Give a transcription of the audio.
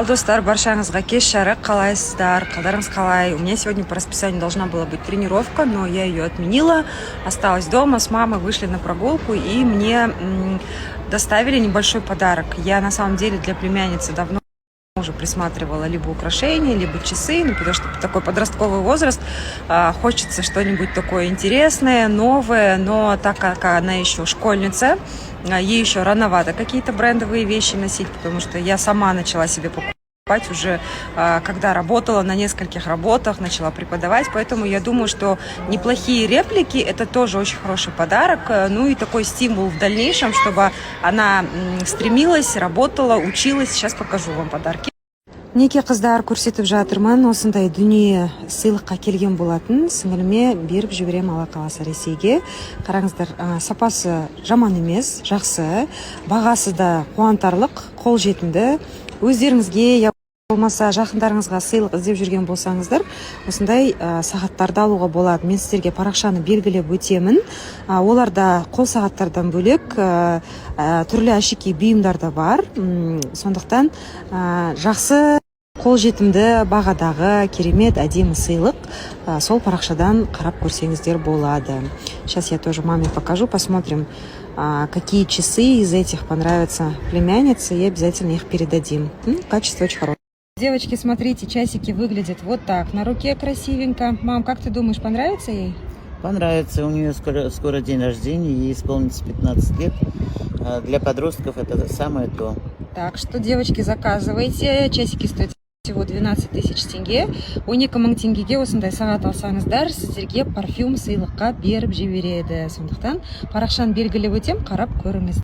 Достар, баршаңызға кеш жарық, қалайсыздар, қалдарыңыз қалай? У меня сегодня по расписанию должна была быть тренировка, но я ее отменила. Осталась дома, с мамой вышли на прогулку, и мне доставили небольшой подарок. Я на самом деле для племянницы давно уже присматривала либо украшения, либо часы, ну, потому что такой подростковый возраст, хочется что-нибудь такое интересное, новое, но так как она еще школьница, ей еще рановато какие-то брендовые вещи носить, потому что я сама начала себе покупать уже, когда работала на нескольких работах, начала преподавать, поэтому я думаю, что неплохие реплики – это тоже очень хороший подарок, ну и такой стимул в дальнейшем, чтобы она стремилась, работала, училась. Сейчас покажу вам подарки. Неке қыздар көрсетіп жатырмын, осындай дүние сыйлыққа келген болатын, сіңіліме беріп жіберем Алла қаласа Ресейге. Қараңыздар, сапасы жаман емес, жақсы, бағасы да қуантарлық, қолжетімді. Өздеріңізге болмаса жақындарыңызға сыйлық іздеп жүрген болсаңыздар, осындай сағаттарды алуға болады. Мен сіздерге парақшаны белгілеп өтемін. Оларда қол сағаттардан бөлек түрлі әшекей бұйымдар да бар. Сондықтан жақсы, қолжетімді бағадағы керемет әдемі сыйлық сол парақшадан қарап көрсеңіздер болады. Сейчас я тоже маме покажу, посмотрим, какие часы из этих понравятся племяннице, и обязательно их передадим. Качество очень хорошее. Девочки, смотрите, часики выглядят вот так. На руке красивенько. Мам, как ты думаешь, понравится ей? Понравится. У нее скоро день рождения, ей исполнится 15 лет. Для подростков это самое то. Так что, девочки, заказывайте. Часики стоят всего 12 тысяч теңге. 12 мың теңгеге осындай сағат алсаңыздар, сіздерге парфюм сыйлыққа беріп жібереді. Сондықтан парақшаны белгілеп өтем, қарап көріңіз.